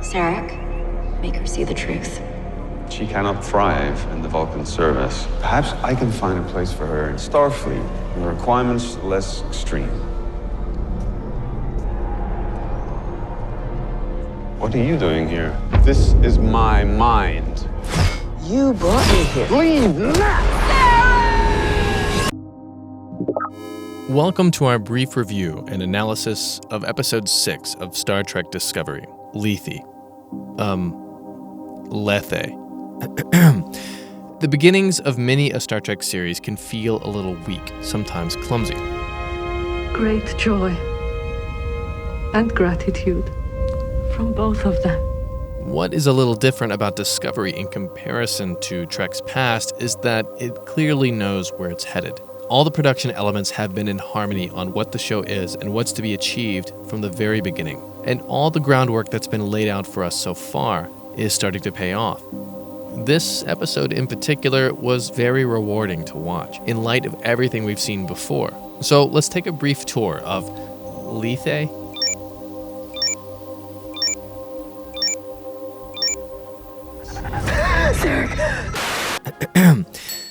Sarek, make her see the truth. She cannot thrive in the Vulcan service. Perhaps I can find a place for her in Starfleet, with the requirements less extreme. What are you doing here? This is my mind. You brought me here. Leave now! Welcome to our brief review and analysis of Episode 6 of Star Trek Discovery, Lethe. Lethe. The beginnings of many a Star Trek series can feel a little weak, sometimes clumsy. Great joy and gratitude from both of them. What is a little different about Discovery in comparison to Trek's past is that it clearly knows where it's headed. All the production elements have been in harmony on what the show is and what's to be achieved from the very beginning. And all the groundwork that's been laid out for us so far is starting to pay off. This episode in particular was very rewarding to watch, in light of everything we've seen before. So let's take a brief tour of Lethe.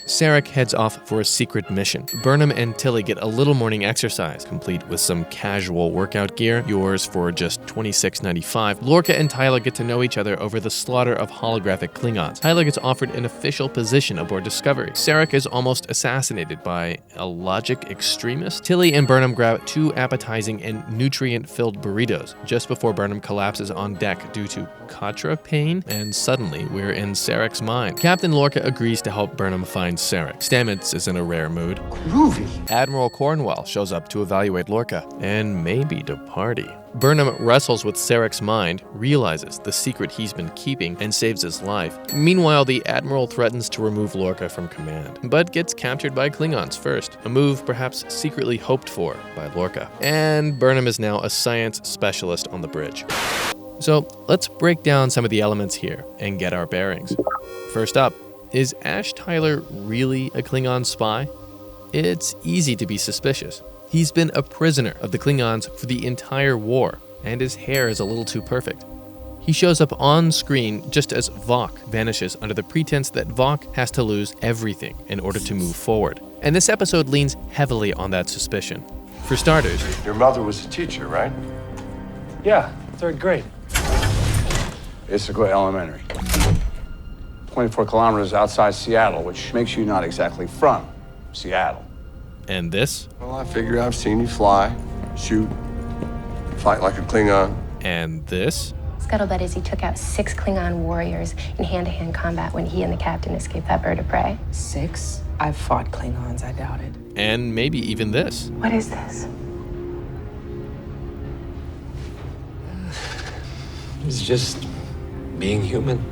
Sarek heads off for a secret mission. Burnham and Tilly get a little morning exercise, complete with some casual workout gear, yours for just $26.95. Lorca and Tyler get to know each other over the slaughter of holographic Klingons. Tyler gets offered an official position aboard Discovery. Sarek is almost assassinated by a logic extremist. Tilly and Burnham grab two appetizing and nutrient-filled burritos just before Burnham collapses on deck due to Katra pain, and suddenly we're in Sarek's mind. Captain Lorca agrees to help Burnham find Sarek. Stamets is in a rare mood. Groovy. Admiral Cornwell shows up to evaluate Lorca, and maybe to party. Burnham wrestles with Sarek's mind, realizes the secret he's been keeping, and saves his life. Meanwhile, the Admiral threatens to remove Lorca from command, but gets captured by Klingons first, a move perhaps secretly hoped for by Lorca. And Burnham is now a science specialist on the bridge. So let's break down some of the elements here and get our bearings. First up, is Ash Tyler really a Klingon spy? It's easy to be suspicious. He's been a prisoner of the Klingons for the entire war, and his hair is a little too perfect. He shows up on screen just as Vok vanishes under the pretense that Vok has to lose everything in order to move forward. And this episode leans heavily on that suspicion. For starters, your mother was a teacher, right? Yeah, 3rd grade. Issaquah Elementary. 24 kilometers outside Seattle, which makes you not exactly from Seattle. And this? Well, I figure I've seen you fly, shoot, fight like a Klingon. And this? Scuttlebutt is he took out 6 Klingon warriors in hand-to-hand combat when he and the captain escaped that bird of prey. 6? I've fought Klingons, I doubt it. And maybe even this. What is this? It's just being human.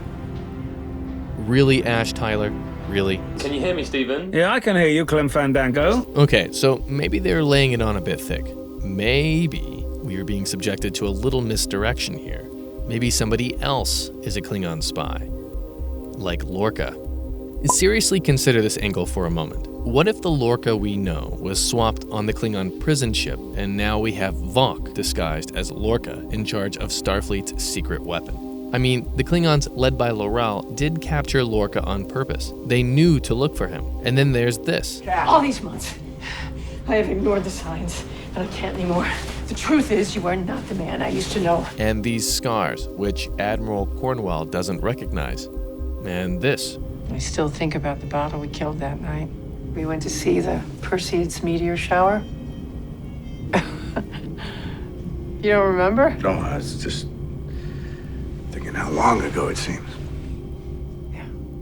Really, Ash Tyler? Really? Can you hear me, Stephen? Yeah, I can hear you, Clem Fandango. Okay, so maybe they're laying it on a bit thick. Maybe we are being subjected to a little misdirection here. Maybe somebody else is a Klingon spy. Like Lorca. Seriously consider this angle for a moment. What if the Lorca we know was swapped on the Klingon prison ship, and now we have Vok disguised as Lorca in charge of Starfleet's secret weapon? I mean, the Klingons, led by L'Oreal, did capture Lorca on purpose. They knew to look for him. And then there's this. All these months, I have ignored the signs, but I can't anymore. The truth is, you are not the man I used to know. And these scars, which Admiral Cornwell doesn't recognize. And this. I still think about the bottle we killed that night. We went to see the Perseids meteor shower. You don't remember? No, I was just thinking how long ago it seems.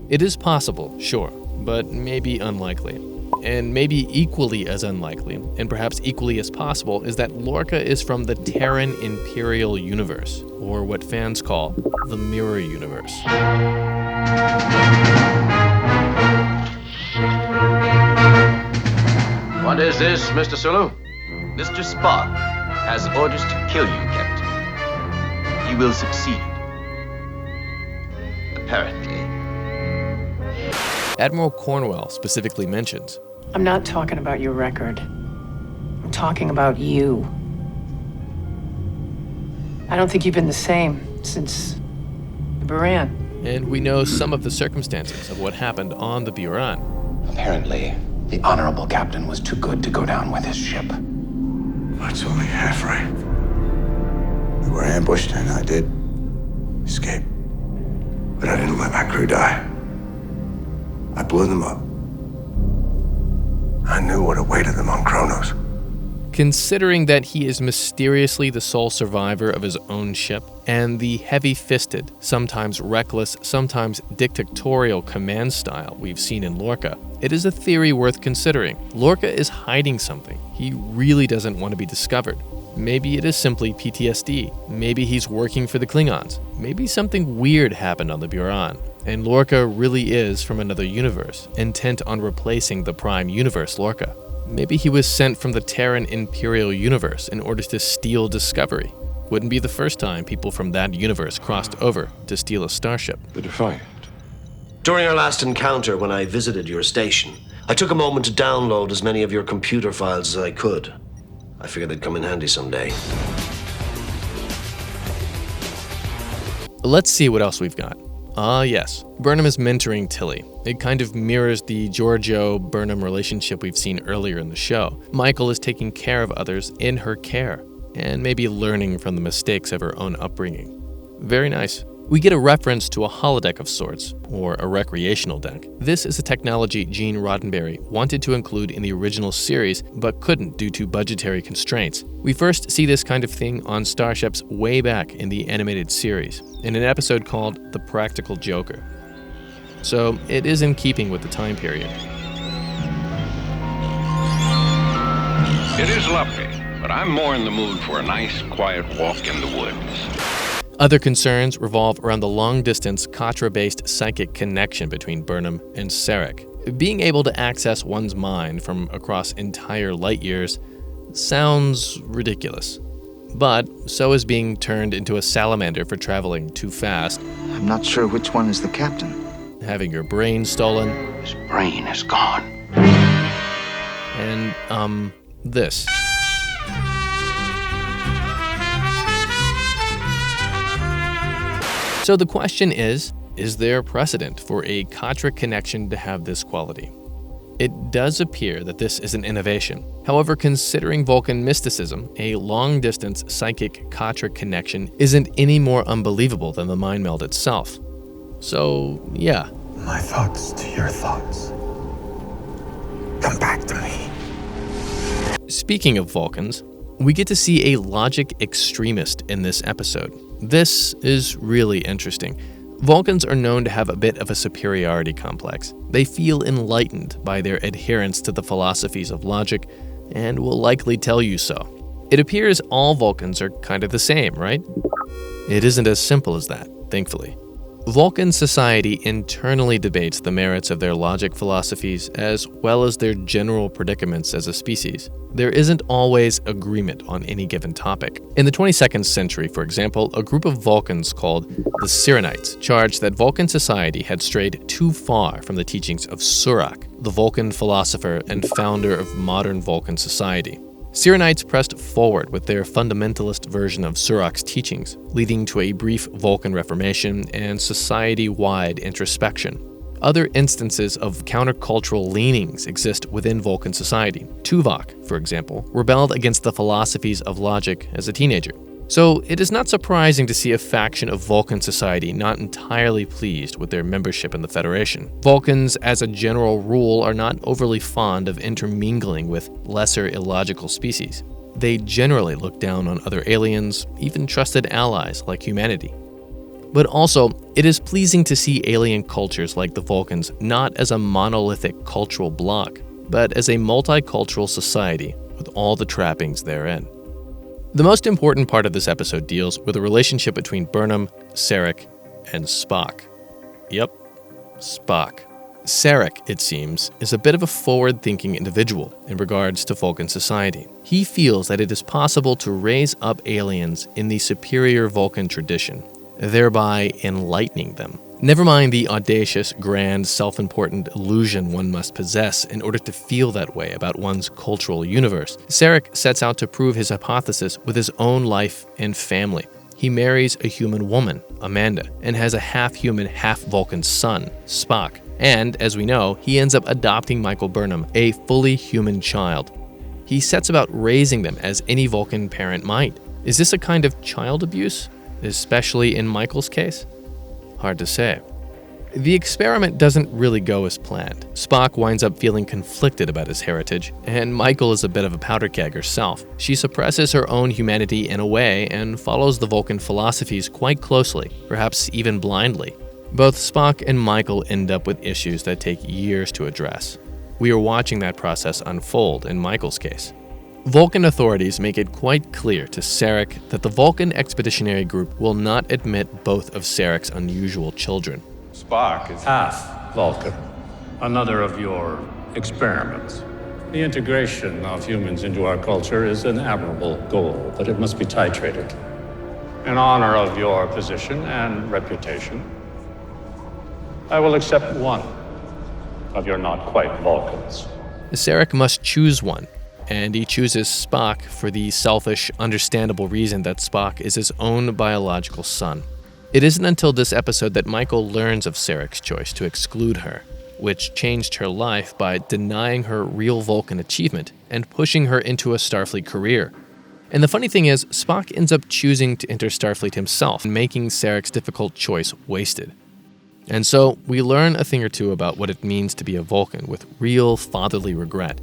It is possible, sure, but maybe unlikely. And maybe equally as unlikely, and perhaps equally as possible, is that Lorca is from the Terran Imperial Universe, or what fans call the Mirror Universe. What is this, Mr. Sulu? Mr. Spock has orders to kill you, Captain. He will succeed. Apparently. Admiral Cornwell specifically mentions, I'm not talking about your record. I'm talking about you. I don't think you've been the same since Buran. And we know some of the circumstances of what happened on the Buran. Apparently, the honorable captain was too good to go down with his ship. That's only half right. We were ambushed and I did escape. But I didn't let my crew die. I blew them up. I knew what awaited them on Kronos. Considering that he is mysteriously the sole survivor of his own ship, and the heavy-fisted, sometimes reckless, sometimes dictatorial command style we've seen in Lorca, it is a theory worth considering. Lorca is hiding something. He really doesn't want to be discovered. Maybe it is simply PTSD. Maybe he's working for the Klingons. Maybe something weird happened on the Buran, and Lorca really is from another universe, intent on replacing the Prime Universe Lorca. Maybe he was sent from the Terran Imperial Universe in order to steal Discovery. Wouldn't be the first time people from that universe crossed over to steal a starship. The Defiant. During our last encounter, when I visited your station, I took a moment to download as many of your computer files as I could. I figured they'd come in handy someday. Let's see what else we've got. Yes. Burnham is mentoring Tilly. It kind of mirrors the Giorgio-Burnham relationship we've seen earlier in the show. Michael is taking care of others in her care, and maybe learning from the mistakes of her own upbringing. Very nice. We get a reference to a holodeck of sorts, or a recreational deck. This is a technology Gene Roddenberry wanted to include in the original series, but couldn't due to budgetary constraints. We first see this kind of thing on starships way back in the animated series, in an episode called The Practical Joker. So it is in keeping with the time period. It is lovely, but I'm more in the mood for a nice, quiet walk in the woods. Other concerns revolve around the long-distance Katra-based psychic connection between Burnham and Sarek. Being able to access one's mind from across entire light years sounds ridiculous. But so is being turned into a salamander for traveling too fast. I'm not sure which one is the captain. Having your brain stolen. His brain is gone. And, this. So the question is there precedent for a Katra connection to have this quality? It does appear that this is an innovation. However, considering Vulcan mysticism, a long-distance psychic Katra connection isn't any more unbelievable than the mind meld itself. So, yeah. My thoughts to your thoughts. Come back to me. Speaking of Vulcans, we get to see a logic extremist in this episode. This is really interesting. Vulcans are known to have a bit of a superiority complex. They feel enlightened by their adherence to the philosophies of logic, and will likely tell you so. It appears all Vulcans are kind of the same, right? It isn't as simple as that, thankfully. Vulcan society internally debates the merits of their logic philosophies as well as their general predicaments as a species. There isn't always agreement on any given topic. In the 22nd century, for example, a group of Vulcans called the Sirenites charged that Vulcan society had strayed too far from the teachings of Surak, the Vulcan philosopher and founder of modern Vulcan society. Sirenites pressed forward with their fundamentalist version of Surak's teachings, leading to a brief Vulcan reformation and society-wide introspection. Other instances of countercultural leanings exist within Vulcan society. Tuvok, for example, rebelled against the philosophies of logic as a teenager. So it is not surprising to see a faction of Vulcan society not entirely pleased with their membership in the Federation. Vulcans, as a general rule, are not overly fond of intermingling with lesser illogical species. They generally look down on other aliens, even trusted allies like humanity. But also, it is pleasing to see alien cultures like the Vulcans not as a monolithic cultural bloc, but as a multicultural society with all the trappings therein. The most important part of this episode deals with the relationship between Burnham, Sarek, and Spock. Yep, Spock. Sarek, it seems, is a bit of a forward-thinking individual in regards to Vulcan society. He feels that it is possible to raise up aliens in the superior Vulcan tradition, thereby enlightening them. Never mind the audacious, grand, self-important illusion one must possess in order to feel that way about one's cultural universe. Sarek sets out to prove his hypothesis with his own life and family. He marries a human woman, Amanda, and has a half-human, half-Vulcan son, Spock. And, as we know, he ends up adopting Michael Burnham, a fully human child. He sets about raising them as any Vulcan parent might. Is this a kind of child abuse, especially in Michael's case? Hard to say. The experiment doesn't really go as planned. Spock winds up feeling conflicted about his heritage, and Michael is a bit of a powder keg herself. She suppresses her own humanity in a way and follows the Vulcan philosophies quite closely, perhaps even blindly. Both Spock and Michael end up with issues that take years to address. We are watching that process unfold in Michael's case. Vulcan authorities make it quite clear to Sarek that the Vulcan Expeditionary Group will not admit both of Sarek's unusual children. Spock is half Vulcan, another of your experiments. The integration of humans into our culture is an admirable goal, but it must be titrated. In honor of your position and reputation, I will accept one of your not quite Vulcans. Sarek must choose one, and he chooses Spock for the selfish, understandable reason that Spock is his own biological son. It isn't until this episode that Michael learns of Sarek's choice to exclude her, which changed her life by denying her real Vulcan achievement and pushing her into a Starfleet career. And the funny thing is, Spock ends up choosing to enter Starfleet himself, making Sarek's difficult choice wasted. And so, we learn a thing or two about what it means to be a Vulcan with real fatherly regret.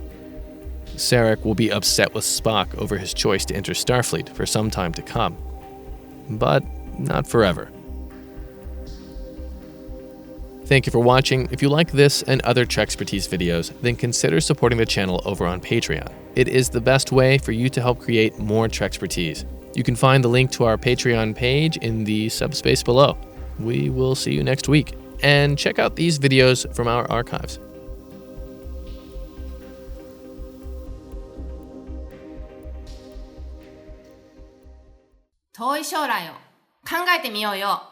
Sarek will be upset with Spock over his choice to enter Starfleet for some time to come. But not forever. Thank you for watching. If you like this and other Trexpertise videos, then consider supporting the channel over on Patreon. It is the best way for you to help create more Trexpertise. You can find the link to our Patreon page in the subspace below. We will see you next week. And check out these videos from our archives. 遠い将来を考えてみようよ。